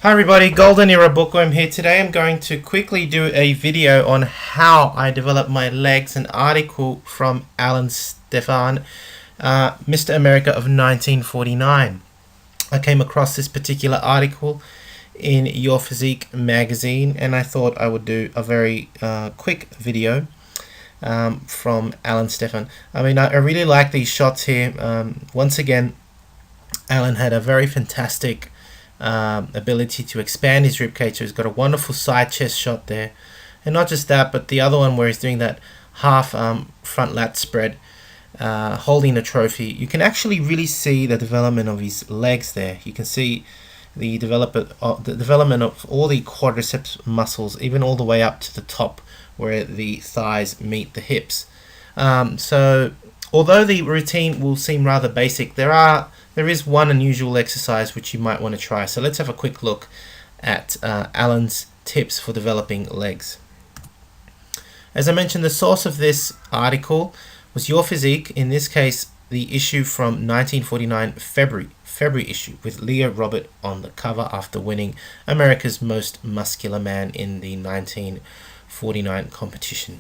Hi everybody, Golden Era Bookworm here. Today I'm going to quickly do a video on how I develop my legs, an article from Stefan, Mr. America of 1949. I came across this particular article in Your Physique magazine and I thought I would do a very quick video from Stefan. I mean, I really like these shots here. Once again, Alan had a very fantastic ability to expand his ribcage, so he's got a wonderful side chest shot there, and not just that, but the other one where he's doing that half front lat spread, holding the trophy. You can actually really see the development of his legs there. You can see the development of all the quadriceps muscles, even all the way up to the top where the thighs meet the hips. So although the routine will seem rather basic, there is one unusual exercise which you might want to try. So let's have a quick look at Alan's tips for developing legs. As I mentioned, the source of this article was Your Physique, in this case the issue from 1949 February issue, with Leo Robert on the cover after winning America's Most Muscular Man in the 1949 competition.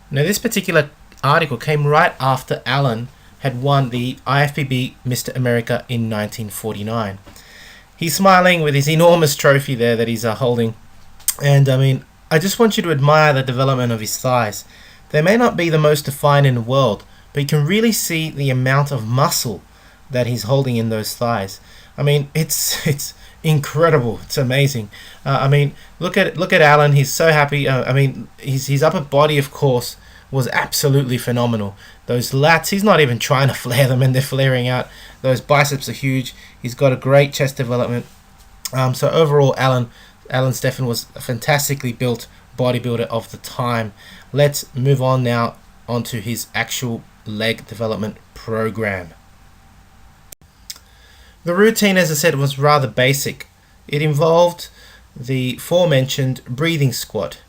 Now this particular article came right after Alan had won the IFBB Mr. America in 1949. He's smiling with his enormous trophy there that he's holding, and I mean, I just want you to admire the development of his thighs. They may not be the most defined in the world, but you can really see the amount of muscle that he's holding in those thighs. I mean, it's incredible. It's amazing. I mean, look at Alan. He's so happy. I mean, his upper body, of course, was absolutely phenomenal. Those lats, he's not even trying to flare them, and they're flaring out. Those biceps are huge. He's got a great chest development. So overall, Alan Stefan was a fantastically built bodybuilder of the time. Let's move on now onto his actual leg development program. The routine, as I said, was rather basic. It involved the aforementioned breathing squat.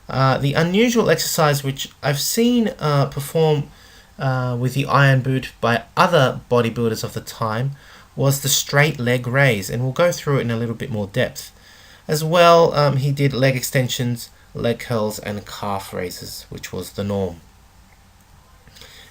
The unusual exercise which I've seen performed with the iron boot by other bodybuilders of the time was the straight leg raise, and we'll go through it in a little bit more depth. As well, he did leg extensions, leg curls, and calf raises, which was the norm.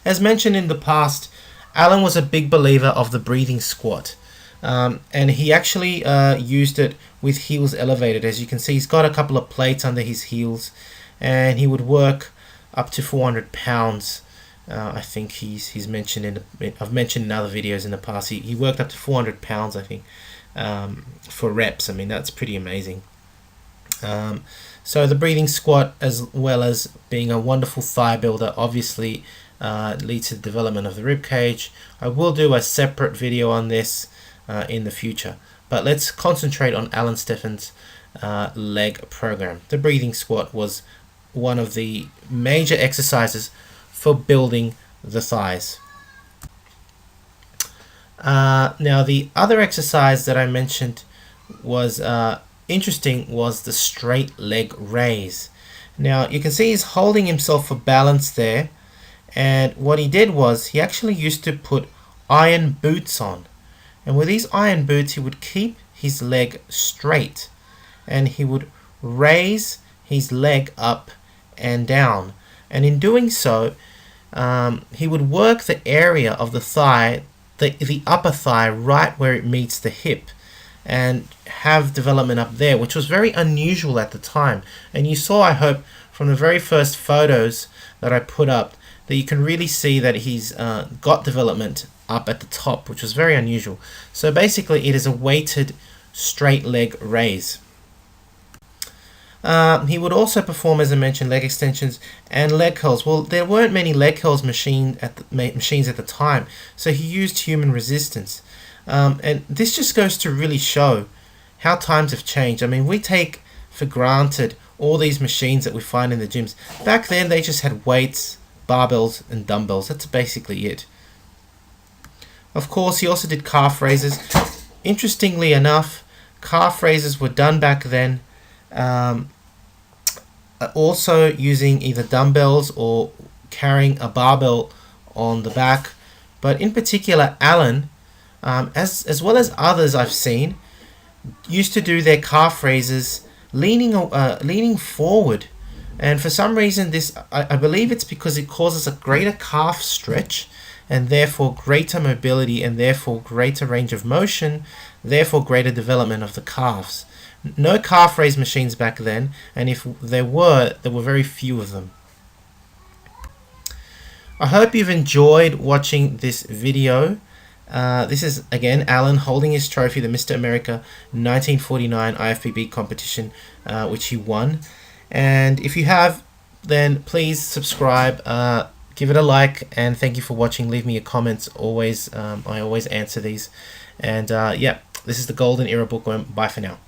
As mentioned in the past, Alan was a big believer of the breathing squat, and he actually used it with heels elevated. As you can see, he's got a couple of plates under his heels, and he would work up to 400 pounds. I think he's mentioned I've mentioned in other videos in the past, he worked up to 400 pounds, I think, for reps. I mean, that's pretty amazing. So the breathing squat, as well as being a wonderful thigh builder, obviously leads to the development of the rib cage. I will do a separate video on this in the future, but let's concentrate on Alan Stefan's leg program. The breathing squat was one of the major exercises for building the thighs. Now the other exercise that I mentioned was interesting was the straight leg raise. Now you can see he's holding himself for balance there, and what he did was he actually used to put iron boots on, and with these iron boots he would keep his leg straight, and he would raise his leg up and down, and in doing so he would work the area of the thigh, the upper thigh, right where it meets the hip, and have development up there, which was very unusual at the time. And you saw, I hope, from the very first photos that I put up, that you can really see that he's got development up at the top, which was very unusual. So basically it is a weighted straight leg raise. He would also perform, as I mentioned, leg extensions and leg curls. Well, there weren't many leg curls machines at the time, so he used human resistance. And this just goes to really show how times have changed. I mean, we take for granted all these machines that we find in the gyms. Back then, they just had weights, barbells, and dumbbells. That's basically it. Of course, he also did calf raises. Interestingly enough, calf raises were done back then also using either dumbbells or carrying a barbell on the back. But in particular, Alan, as well as others I've seen, used to do their calf raises leaning forward, and for some reason this I believe it's because it causes a greater calf stretch and therefore greater mobility and therefore greater range of motion, therefore greater development of the calves. No calf raise machines back then, and if there were very few of them. I hope you've enjoyed watching this video. This is again Alan holding his trophy, the Mr. America 1949 IFBB competition, which he won. And if you have, then please subscribe, give it a like, and thank you for watching. Leave me your comments. I always answer these. And yeah, this is the Golden Era Bookworm. Bye for now.